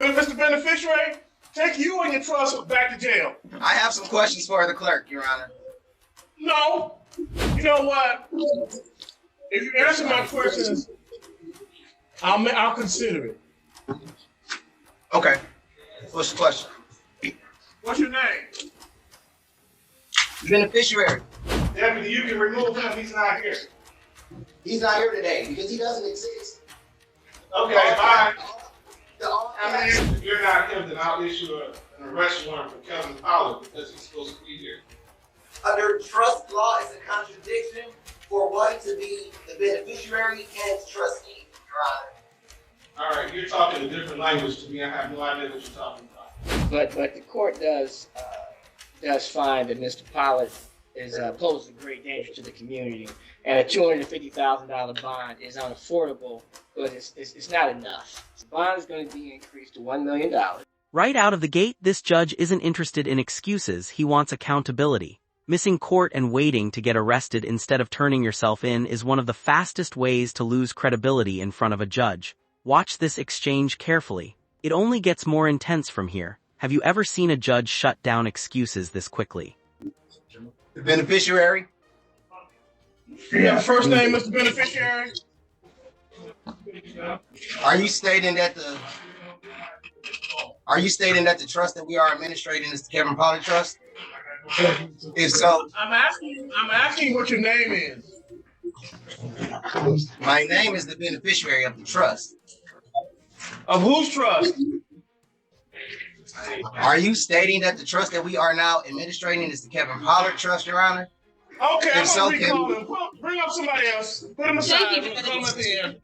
Mr. Beneficiary, take you and your trust back to jail. I have some questions for the clerk, Your Honor. No. You know what? If you answer my questions, I'll consider it. Okay. What's the question? What's your name? Beneficiary. Deputy, you can remove him. He's not here. He's not here today because he doesn't exist. Okay, bye. If you're not him, then I'll issue an arrest warrant for Kevin Pollard because he's supposed to be here. Under trust law, it's a contradiction for one to be the beneficiary and trustee, Your Honor. All right, you're talking a different language to me. I have no idea what you're talking about. But the court does find that Mr. Pollard is poses a great danger to the community, and a $250,000 bond is unaffordable, but it's not enough. The bond is going to be increased to $1 million. Right out of the gate, this judge isn't interested in excuses, he wants accountability. Missing court and waiting to get arrested instead of turning yourself in is one of the fastest ways to lose credibility in front of a judge. Watch this exchange carefully. It only gets more intense from here. Have you ever seen a judge shut down excuses this quickly? The beneficiary? Yeah, first name, Mr. Beneficiary. Are you stating that the trust that we are administrating is the Kevin Pollard Trust? If so, I'm asking what your name is. my name is the beneficiary of the trust. Of whose trust? Are you stating that the trust that we are now administrating is the Kevin Pollard Trust, Your Honor? Okay, I'm If so, gonna recall him. Bring up somebody else. Put him aside. Thank you, Call him at the end.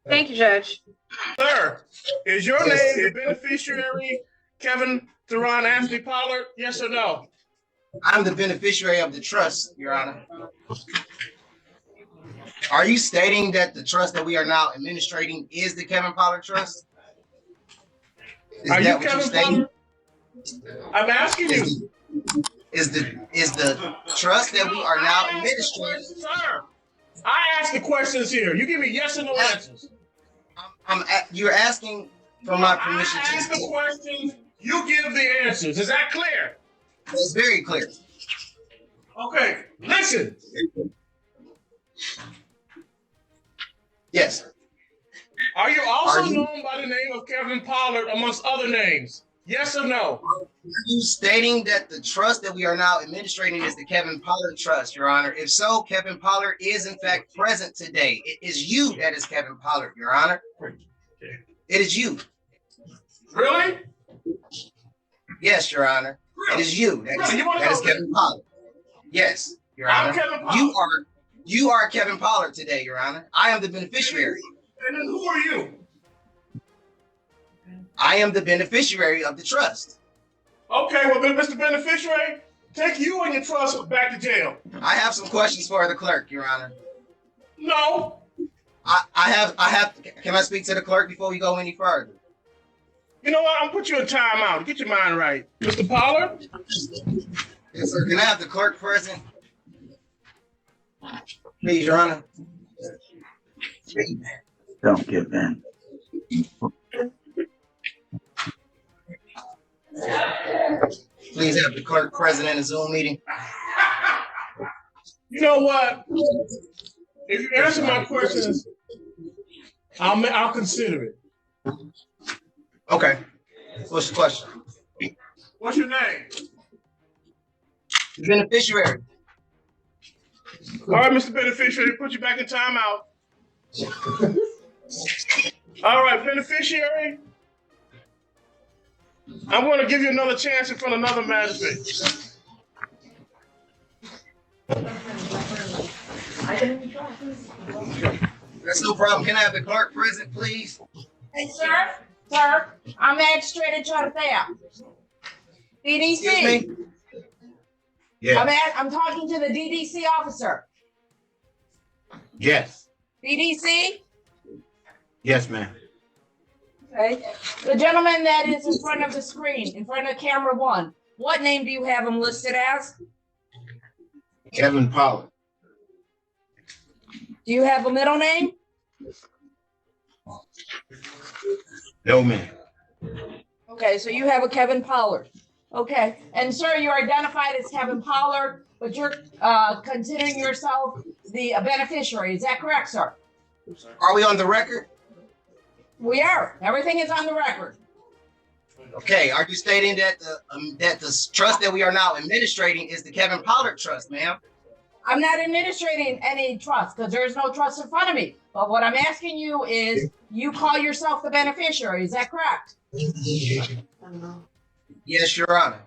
Thank you, Judge. Sir, is your name the beneficiary, Kevin Theron Anthony Pollard? Yes or no? I'm the beneficiary of the trust, Your Honor. Are you stating that the trust that we are now administrating is the Kevin Pollard Trust? Are you Kevin Pollard? I'm asking you. Is the trust that we are now administrating? Sir, I ask the questions here. You give me yes or no answers. You're asking for my permission I to ask the speak. questions. You give the answers. Is that clear? It's very clear. Okay. Listen. Yes. Are you also Are you- known by the name of Kevin Pollard amongst other names? Yes or no? Are you stating that the trust that we are now administrating is the Kevin Pollard Trust, Your Honor? If so, Kevin Pollard is in fact present today. It is you that is Kevin Pollard, Your Honor. It is you. Really? Yes, Your Honor. It is you. That is Kevin Pollard. Yes, Your I'm Honor. Kevin Pollard. You are Kevin Pollard today, Your Honor. I am the beneficiary. And then who are you? I am the beneficiary of the trust. Okay, well, Mr. Beneficiary, take you and your trust back to jail. I have some questions for the clerk, Your Honor. No. I have. Can I speak to the clerk before we go any further? You know what? I'm gonna put you in timeout. Get your mind right. Mr. Pollard? Yes, sir. Can I have the clerk present? Please, Your Honor. Don't give in. Please have the clerk present in the Zoom meeting. You know what? If you answer my questions, I'll consider it. Okay. What's the question? What's your name? The beneficiary. All right, Mr. Beneficiary, put you back in timeout. All right, beneficiary. I'm going to give you another chance in front of another magistrate. That's no problem. Can I have the clerk present, please? Hey, sir, I'm Magistrate Chartea. DDC. Excuse me? Yeah. I'm talking to the DDC officer. Yes. DDC? Yes, ma'am. Okay. The gentleman that is in front of the screen, in front of camera one, what name do you have him listed as? Kevin Pollard. Do you have a middle name? No, ma'am. Okay, so you have a Kevin Pollard. Okay, and sir, you're identified as Kevin Pollard, but you're considering yourself the beneficiary. Is that correct, sir? Are we on the record? We are. Everything is on the record. Okay. Are you stating that the trust that we are now administrating is the Kevin Pollard trust, ma'am? I'm not administrating any trust because there is no trust in front of me. But what I'm asking you is, you call yourself the beneficiary. Is that correct? Yes, Your Honor.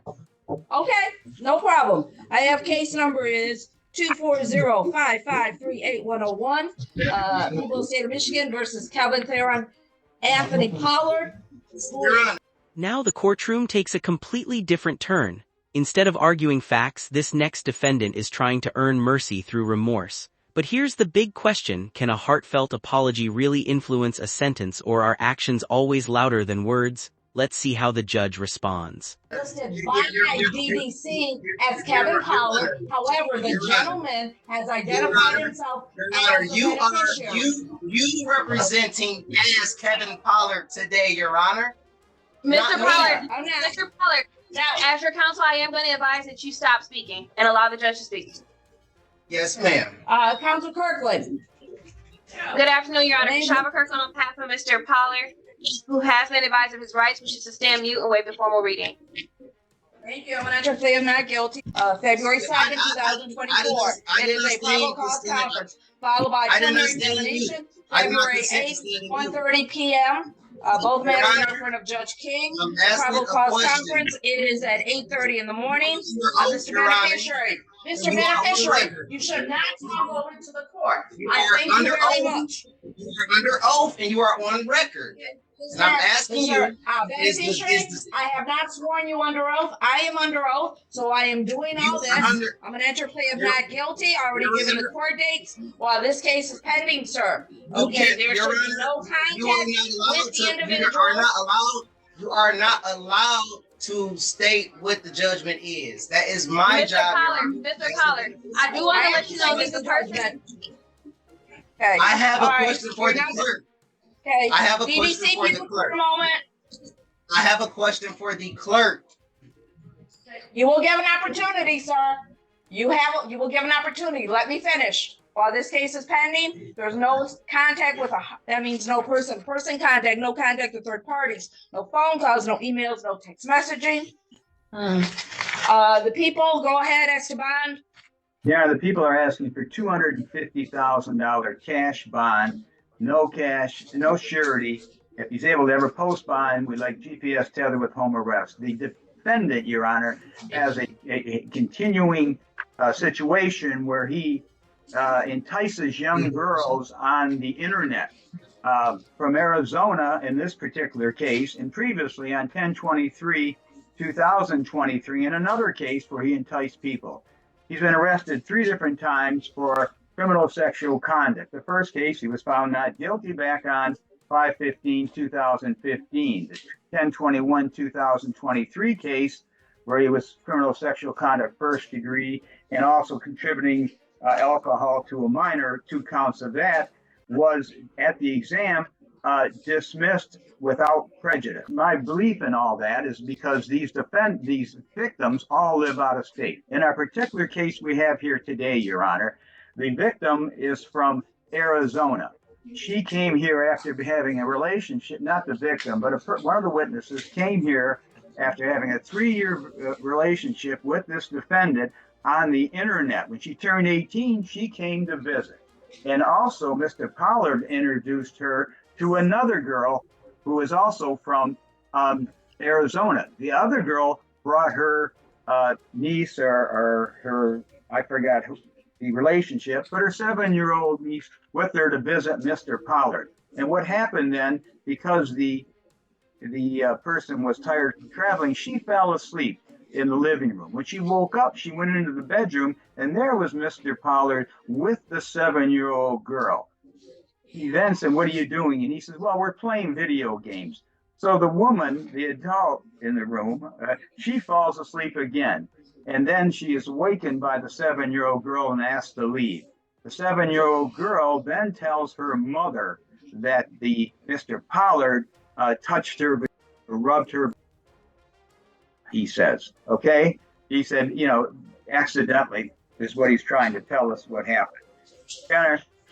Okay, no problem. I have case number is 240-553-8101. People of the state of Michigan versus Kevin Theron Anthony Pollard. Your Honor. Now the courtroom takes a completely different turn. Instead of arguing facts, this next defendant is trying to earn mercy through remorse. But here's the big question: can a heartfelt apology really influence a sentence, or are actions always louder than words? Let's see how the judge responds. Listed by BBC as Kevin Pollard. However, the gentleman has identified himself as the beneficiary. You representing as Kevin Pollard today, Your Honor. Mr. Not me. Pollard, I'm not. Mr. Pollard, now as your counsel, I am going to advise that you stop speaking and allow the judge to speak. Yes, ma'am. Counsel Kirkland. Good afternoon, Your Honor. Shava Kirkland on behalf of Mr. Pollard, who has been advised of his rights, wishes to stand mute and waive the formal reading. Thank you. I'm going to enter plea of not guilty. February 2nd, 2024. It is a probable cause conference, followed by preliminary examination, February 8th, 1:30 p.m. Both matters are in front of Judge King. Probable cause conference, it is at 8:30 in the morning. Mr. Beneficiary, Mr. Beneficiary, you should not talk over to the court. I thank you very much. You are under oath and you are on record. And I'm asking you, beneficiary, I have not sworn you under oath. I am under oath, so I am doing all this. I'm going to enter plea of not guilty. I already given the court dates while this case is pending, sir. Okay, there should be no contact with the individual. You are not allowed to state what the judgment is. That is my job. Mr. Pollard, I do want to let you know that the person. Okay. I have a question for the clerk. Okay. I have a question for the clerk. I have a question for the clerk. You will give an opportunity, sir. You will give an opportunity. Let me finish. While this case is pending, there's no contact with that means no person contact, no contact with third parties, no phone calls, no emails, no text messaging. The people, go ahead, Esteban. Yeah, the people are asking for $250,000 cash bond, no cash, no surety. If he's able to ever post bond, we'd like GPS tether with home arrest. The defendant, Your Honor, has a continuing situation where he entices young girls on the internet from Arizona in this particular case, and previously on 10/23/2023 in another case where he enticed people. He's been arrested 3 different times for criminal sexual conduct. The first case, he was found not guilty back on 5/15/2015. The 10/21/2023 case, where he was criminal sexual conduct 1st degree and also contributing alcohol to a minor, 2 counts of that, was at the exam dismissed without prejudice. My belief in all that is because these victims all live out of state. In our particular case we have here today, Your Honor, the victim is from Arizona. She came here after having a relationship, not the victim, but one of the witnesses came here after having a 3-year relationship with this defendant on the internet. When she turned 18, she came to visit. And also, Mr. Pollard introduced her to another girl who is also from Arizona. The other girl brought her niece or her, I forgot the relationship, but her 7-year-old niece with her to visit Mr. Pollard. And what happened then, because the person was tired of traveling, she fell asleep in the living room. When she woke up, she went into the bedroom, and there was Mr. Pollard with the 7-year-old girl. He then said, "What are you doing?" And he says, "Well, we're playing video games." So the woman, the adult in the room, she falls asleep again. And then she is awakened by the 7-year-old girl and asked to leave. The 7-year-old girl then tells her mother that Mr. Pollard touched her, rubbed her, he says, okay? He said, accidentally is what he's trying to tell us what happened.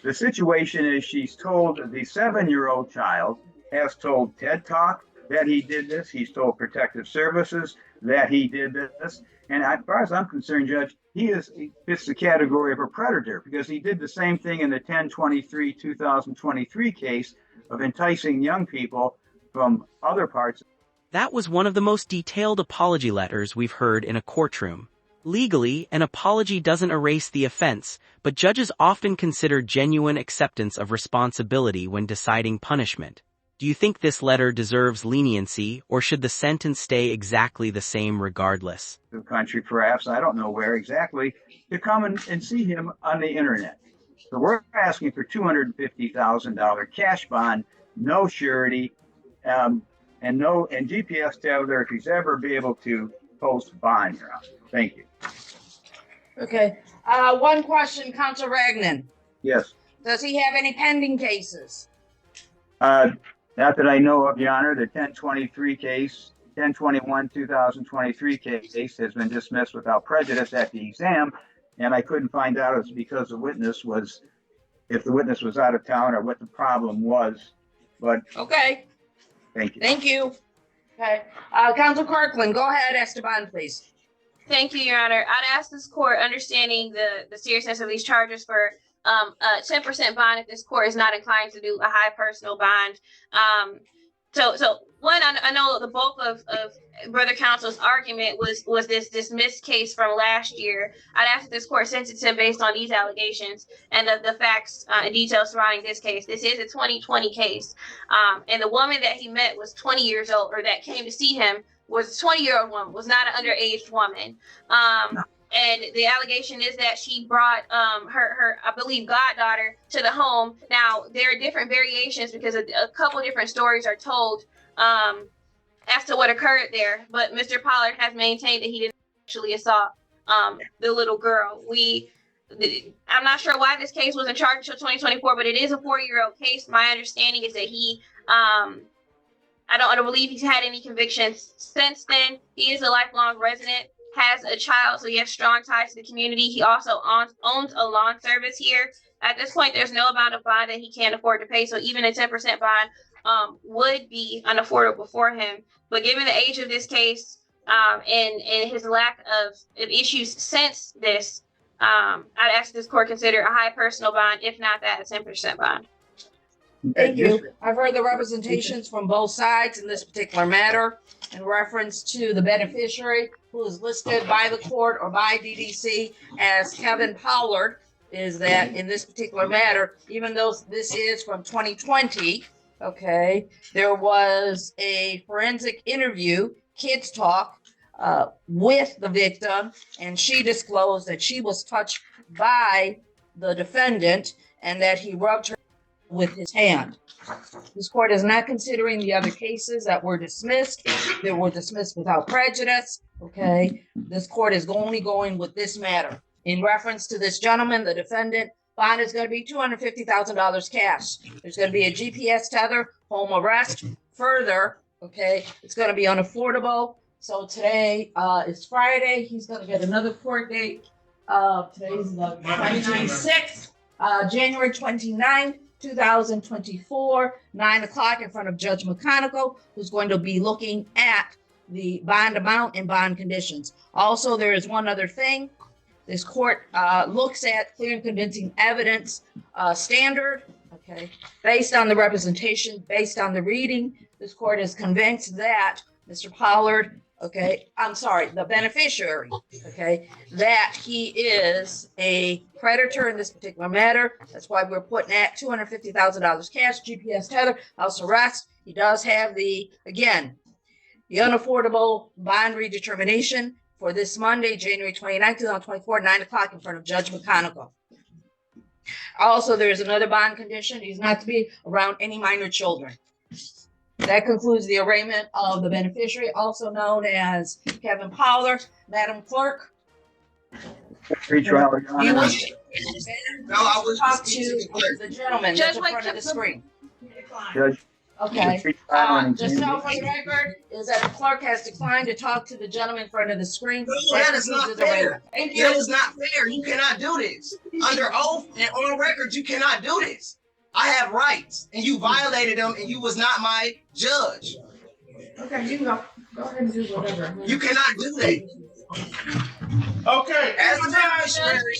The situation is she's told the 7-year-old child has told TED Talk that he did this. He's told Protective Services that he did this. And as far as I'm concerned, Judge, he fits the category of a predator because he did the same thing in the 10/23/2023 case of enticing young people from other parts. That was one of the most detailed apology letters we've heard in a courtroom. Legally, an apology doesn't erase the offense, but judges often consider genuine acceptance of responsibility when deciding punishment. Do you think this letter deserves leniency, or should the sentence stay exactly the same regardless? The country, perhaps, I don't know where exactly, to come and see him on the internet. So we're asking for $250,000 cash bond, no surety, and GPS tether if he's ever be able to post bond, Your Honor. Thank you. Okay. One question, Counsel Ragnan. Yes. Does he have any pending cases? Not that I know of, Your Honor. The 10/21/2023 case has been dismissed without prejudice at the exam, and I couldn't find out if it's because the witness was out of town or what the problem was. But okay. Thank you. Thank you. Okay. Counsel Kirkland, go ahead, Esteban, please. Thank you, Your Honor. I'd ask this court, understanding the seriousness of these charges, for a 10% bond if this court is not inclined to do a high personal bond. So one, I know the bulk of Brother Counsel's argument was this dismissed case from last year. I'd ask that this court sentence him based on these allegations and the facts and details surrounding this case. This is a 2020 case. And the woman that he met was 20 years old, or that came to see him was a 20-year-old woman, was not an underage woman. And the allegation is that she brought her, I believe, goddaughter to the home. Now, there are different variations because a couple different stories are told as to what occurred there. But Mr. Pollard has maintained that he didn't actually assault the little girl. I'm not sure why this case wasn't charged until 2024, but it is a 4-year-old case. My understanding is that he, I don't believe he's had any convictions since then. He is a lifelong resident, has a child, so he has strong ties to the community. He also owns a lawn service here. At this point, there's no amount of bond that he can't afford to pay, so even a 10% bond would be unaffordable for him. But given the age of this case and his lack of issues since this, I'd ask this court consider a high personal bond, if not that, a 10% bond. Thank you. I've heard the representations from both sides in this particular matter in reference to the beneficiary who is listed by the court or by DDC as Kevin Pollard, is that in this particular matter, even though this is from 2020, okay, there was a forensic interview, Kids Talk, with the victim, and she disclosed that she was touched by the defendant and that he rubbed her with his hand. This court is not considering the other cases that were dismissed. They were dismissed without prejudice. Okay. This court is only going with this matter. In reference to this gentleman, the defendant, bond is going to be $250,000 cash. There's going to be a GPS tether, home arrest. Further, okay, it's going to be unaffordable. So today is Friday. He's going to get another court date. Today's the 26th, January 29th. 2024, 9 o'clock in front of Judge McConigal, who's going to be looking at the bond amount and bond conditions. Also, there is one other thing. This court looks at clear and convincing evidence standard, okay, based on the representation, based on the reading. This court is convinced that Mr. Pollard, okay, I'm sorry, the beneficiary, okay, that he is a predator in this particular matter. That's why we're putting at $250,000 cash, GPS tether, house arrest. He does have the unaffordable bond redetermination for this Monday, January 29, 2024, 9 o'clock in front of Judge McConigal. Also, there's another bond condition. He's not to be around any minor children. That concludes the arraignment of the beneficiary, also known as Kevin Pollard. Madam Clerk. Pre-trial, Do you wish to No, I wish talk to the gentleman Judge that's in White, front of the screen? Judge, Okay. Reach out and Just examine. know for the record is that the clerk has declined to talk to the gentleman in front of the screen. That is not fair. Thank That you. is not fair. You cannot do this. Under oath and on record, you cannot do this. I have rights, and you violated them, and you was not my judge. Okay, you can go. Go ahead and do whatever. You cannot do that. Okay. As the judiciary,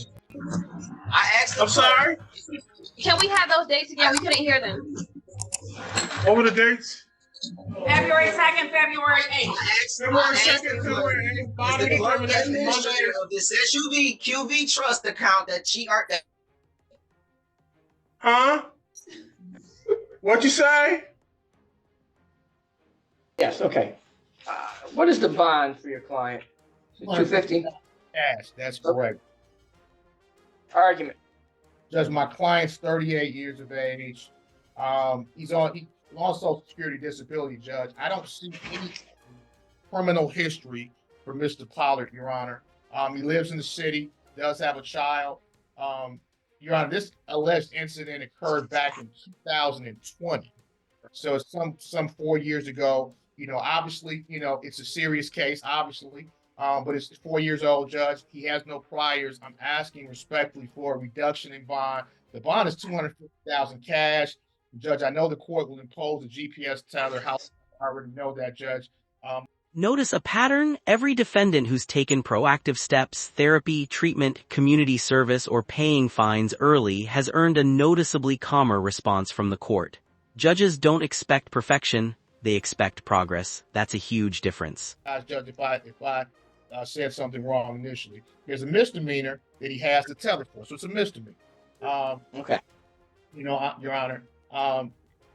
I asked the I'm sorry. Can we have those dates again? We couldn't hear them. What were the dates? February 2nd, February 8th. February 2nd, February 8th. Bond the clerk determination administrator of this QV trust account that she are that. Huh? What'd you say? Yes, okay. What is the bond for your client? $250? Cash, that's correct. Argument. Judge, my client's 38 years of age. He's on Social Security disability, Judge. I don't see any criminal history for Mr. Pollard, Your Honor. He lives in the city, does have a child. Your Honor, this alleged incident occurred back in 2020. So it's some 4 years ago. You know, obviously, you know, it's a serious case, obviously. But it's 4 years old, Judge. He has no priors. I'm asking respectfully for a reduction in bond. The bond is $250,000 cash. Judge, I know the court will impose a GPS tether. I already know that, Judge. Notice a pattern? Every defendant who's taken proactive steps, therapy, treatment, community service, or paying fines early has earned a noticeably calmer response from the court. Judges don't expect perfection, they expect progress. That's a huge difference. Judge, if I said something wrong initially, there's a misdemeanor that he has to tether for, so it's a misdemeanor. Okay. You know, Your Honor.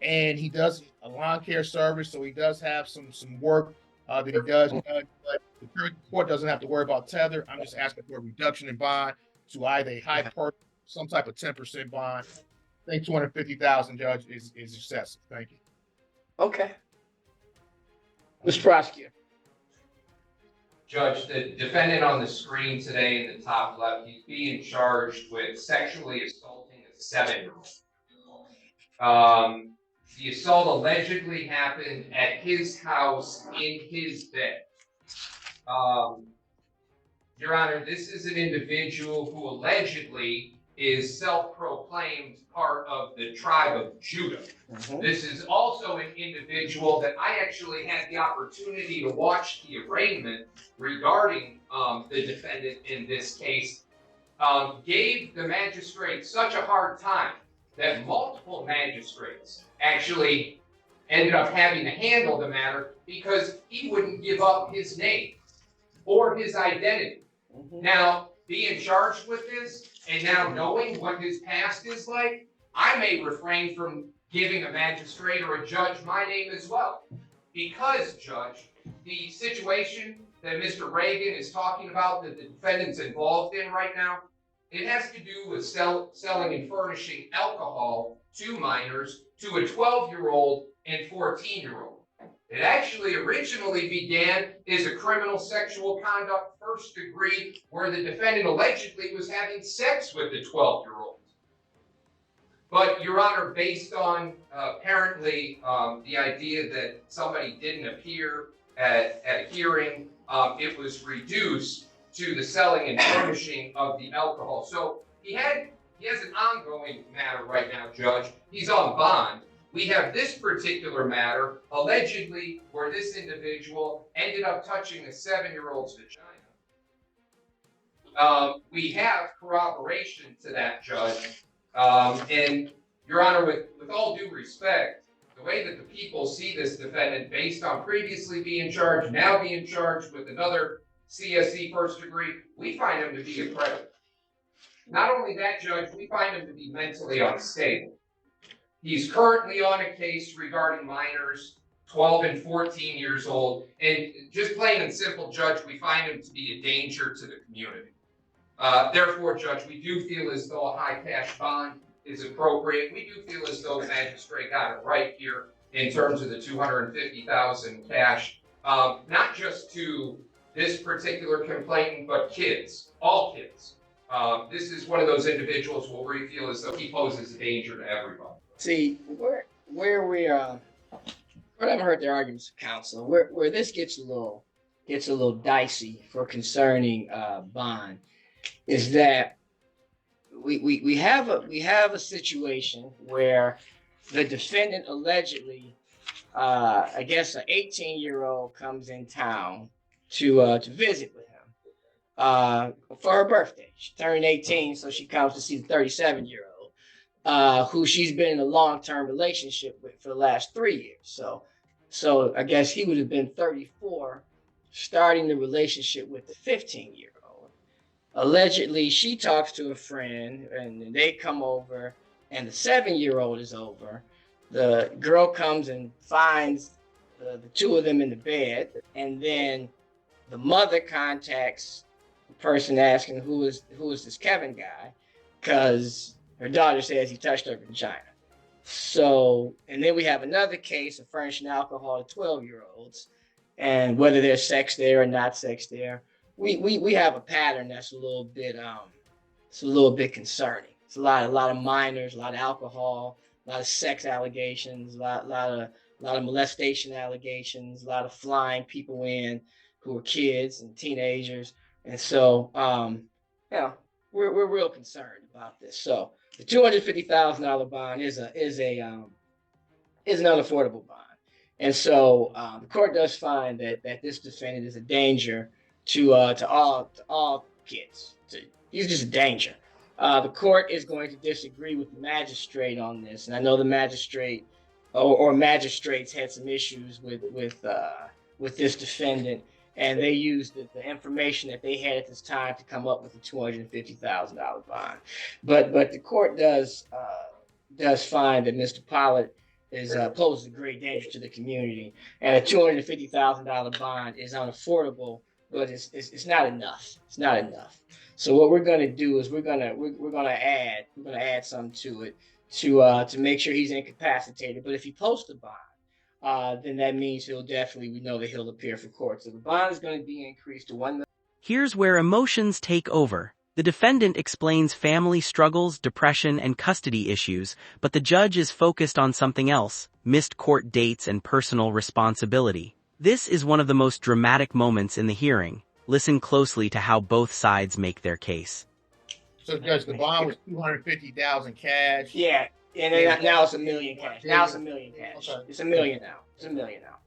And he does a lawn care service, so he does have some work that he does. But the court doesn't have to worry about tether. I'm just asking for a reduction in bond to either a high part, some type of 10% bond. I think $250,000, Judge, is excessive. Thank you. Okay. Mr. Prosecutor. Judge, the defendant on the screen today in the top left, he's being charged with sexually assaulting a 7-year-old. The assault allegedly happened at his house in his bed. Your Honor, this is an individual who allegedly is self-proclaimed part of the tribe of Judah. This is also an individual that I actually had the opportunity to watch the arraignment regarding the defendant in this case, gave the magistrate such a hard time that multiple magistrates actually ended up having to handle the matter because he wouldn't give up his name or his identity. Now, being charged with this and now knowing what his past is like, I may refrain from giving a magistrate or a judge my name as well. Because, Judge, the situation that Mr. Reagan is talking about that the defendant's involved in right now, it has to do with selling and furnishing alcohol to minors, to a 12-year-old and 14-year-old. It actually originally began as a criminal sexual conduct first degree where the defendant allegedly was having sex with the 12-year-old. But, Your Honor, based on apparently the idea that somebody didn't appear at a hearing, it was reduced to the selling and furnishing of the alcohol. So he has an ongoing matter right now, Judge. He's on bond. We have this particular matter, allegedly, where this individual ended up touching a 7-year-old's vagina. We have corroboration to that, Judge. And, Your Honor, with all due respect, the way that the people see this defendant, based on previously being charged, now being charged with another CSE first degree, we find him to be a predator. Not only that, Judge, we find him to be mentally unstable. He's currently on a case regarding minors, 12 and 14 years old, and just plain and simple, Judge, we find him to be a danger to the community. Therefore, Judge, we do feel as though a high cash bond is appropriate. We do feel as though the magistrate got it right here in terms of the $250,000 cash, not just to this particular complainant, but kids, all kids. This is one of those individuals where we feel as though he poses a danger to everybody. See, where we I haven't heard their arguments of counsel. Where this gets a little dicey for concerning bond is that we have a situation where the defendant allegedly, I guess, an 18-year-old comes in town to visit with him for her birthday. She turned 18, so she comes to see the 37-year-old, who she's been in a long-term relationship with for the last 3 years. So I guess he would have been 34, starting the relationship with the 15-year-old. Allegedly, she talks to a friend, and they come over, and the 7-year-old is over. The girl comes and finds the two of them in the bed, and then the mother contacts the person asking who is this Kevin guy, because her daughter says he touched her vagina. So, and then we have another case of furnishing alcohol to 12-year-olds, and whether there's sex there or not sex there. We have a pattern that's a little bit concerning. It's a lot of minors, a lot of alcohol, a lot of sex allegations, a lot of molestation allegations, a lot of flying people in who are kids and teenagers, and so we're real concerned about this. So the $250,000 bond is an unaffordable bond, and so the court does find that this defendant is a danger to all kids. He's just a danger. The court is going to disagree with the magistrate on this, and I know the magistrate or magistrates had some issues with this defendant, and they used the information that they had at this time to come up with a $250,000 bond. But the court does find that Mr. Pollard poses a great danger to the community, and a $250,000 bond is unaffordable, but it's not enough. It's not enough. So what we're going to do is we're going to add something to it to make sure he's incapacitated. But if he posts a bond, then that means we know that he'll appear for court. So the bond is going to be increased to $1 million. Here's where emotions take over. The defendant explains family struggles, depression, and custody issues, but the judge is focused on something else: missed court dates and personal responsibility. This is one of the most dramatic moments in the hearing. Listen closely to how both sides make their case. So, Judge, the bond was $250,000 cash. Yeah, and now it's $1 million cash. Now it's $1 million cash. Okay. It's $1 million now. It's $1 million now.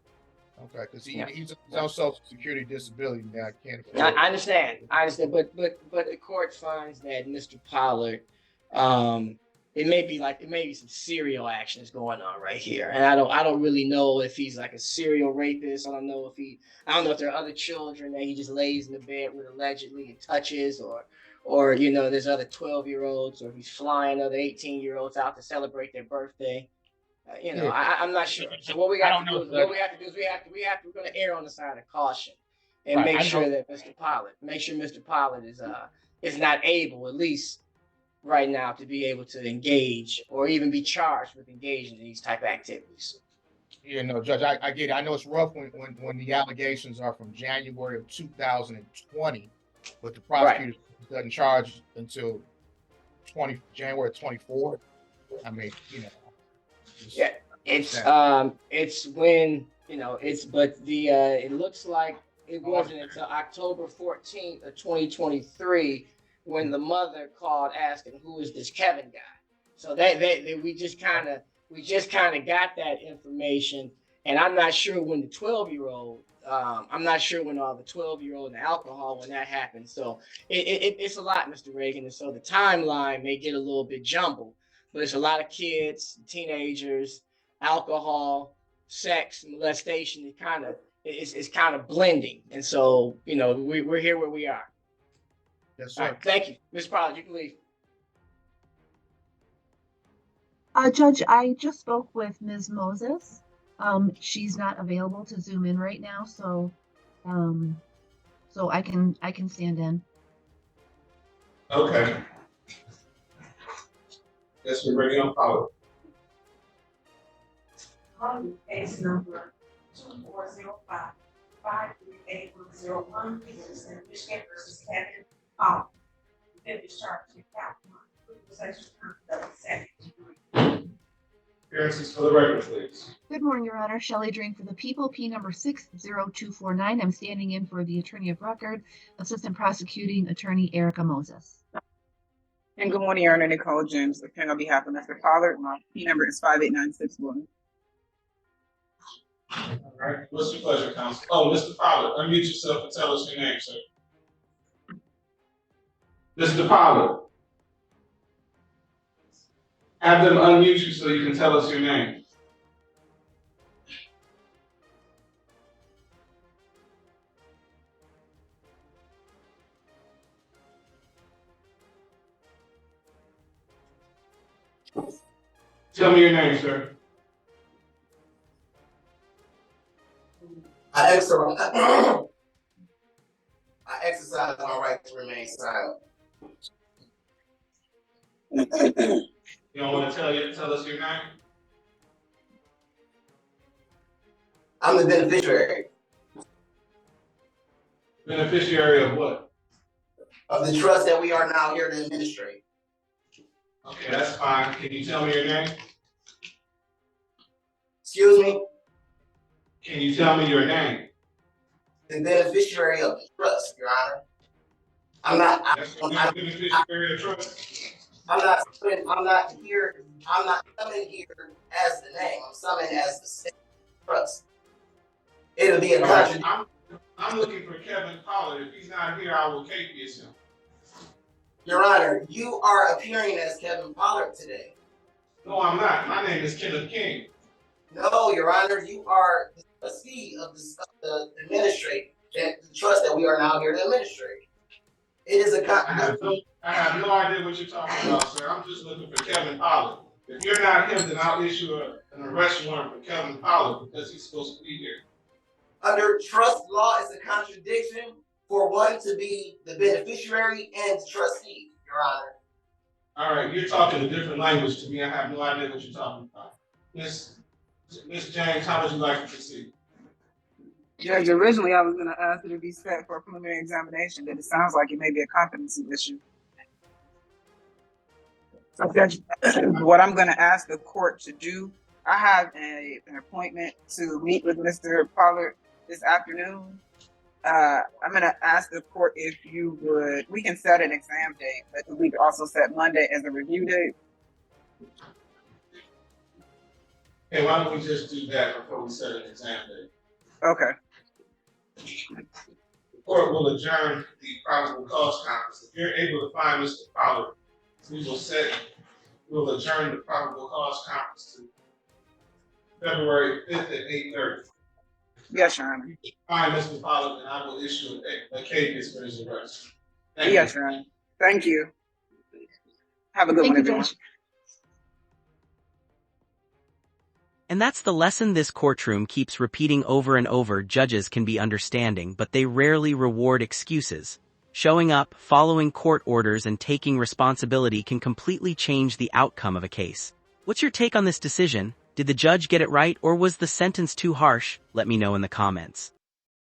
Okay, because he's on Social Security disability now. I understand, but the court finds that Mr. Pollard, it may be some serial actions going on right here, and I don't really know if he's like a serial rapist. I don't know if there are other children that he just lays in the bed with allegedly and touches, or there's other 12-year-olds, or if he's flying other 18-year-olds out to celebrate their birthday. I'm not sure. So what we have to do is we're going to err on the side of caution and make sure that Mr. Pollard is not able, at least right now, to be able to engage or even be charged with engaging in these type of activities. Yeah, no, Judge, I get it. I know it's rough when the allegations are from January of 2020, but the prosecutor doesn't charge until January 24th. I mean, Yeah, it's when it looks like it wasn't until October 14th of 2023 when the mother called asking who is this Kevin guy. So we just kind of got that information, and I'm not sure when the 12-year-old. I'm not sure when all the 12-year-old and the alcohol when that happened. So it's a lot, Mr. Reagan, and so the timeline may get a little bit jumbled. But it's a lot of kids, teenagers, alcohol, sex, molestation. It's kind of blending, and so we're here where we are. Yes, sir. All right, thank you, Ms. Pollard. You can leave. Judge, I just spoke with Ms. Moses. She's not available to Zoom in right now, so I can stand in. Okay. Yes, we're ready on Pollard. Case number 2405 53801, Michigan versus Kevin Pollard. Defendant charged with count one, sexual conduct, second degree. Appearances for the record, please. Good morning, Your Honor. Shelley Drink for the People, P number 60249. I'm standing in for the Attorney of Record, Assistant Prosecuting Attorney Erica Moses. And good morning, Your Honor. Nicole James, appearing on behalf of Mr. Pollard. My P number is 58961. All right. What's your pleasure, counsel? Oh, Mr. Pollard, unmute yourself and tell us your name, sir. Mr. Pollard. Have them unmute you so you can tell us your name. Tell me your name, sir. I exercise my right to remain silent. You don't want to tell us your name? I'm the beneficiary. Beneficiary of what? Of the trust that we are now here to administrate. Okay, that's fine. Can you tell me your name? Excuse me? Can you tell me your name? The beneficiary of the trust, Your Honor. I'm not beneficiary of trust. I'm not coming here as the name. I'm summoned as the state trust. It'll be a contradiction. I'm looking for Kevin Pollard. If he's not here, I will capious him. Your Honor, you are appearing as Kevin Pollard today. No, I'm not. My name is Kenneth King. No, Your Honor, you are the trustee of the administrate, the trust that we are now here to administrate. It is a I have no idea what you're talking about, sir. I'm just looking for Kevin Pollard. If you're not him, then I'll issue an arrest warrant for Kevin Pollard because he's supposed to be here. Under trust law, it's a contradiction for one to be the beneficiary and trustee, Your Honor. All right, you're talking a different language to me. I have no idea what you're talking about. Miss James, how would you like to proceed? Judge, originally I was going to ask you to be set for a preliminary examination, but it sounds like it may be a competency issue. So, Judge, what I'm going to ask the court to do, I have an appointment to meet with Mr. Pollard this afternoon. I'm going to ask the court if you would, we can set an exam date, but we could also set Monday as a review date. Hey, why don't we just do that before we set an exam date? Okay. The court will adjourn the probable cause conference. If you're able to find Mr. Pollard, we'll adjourn the probable cause conference to February 5th at 8:30. Yes, Your Honor. Find Mr. Pollard and I will issue a capious for his arrest. Thank Yes, you. Your Honor. Thank you. Have a good one, everyone. And that's the lesson this courtroom keeps repeating over and over. Judges can be understanding, but they rarely reward excuses. Showing up, following court orders, and taking responsibility can completely change the outcome of a case. What's your take on this decision? Did the judge get it right, or was the sentence too harsh? Let me know in the comments.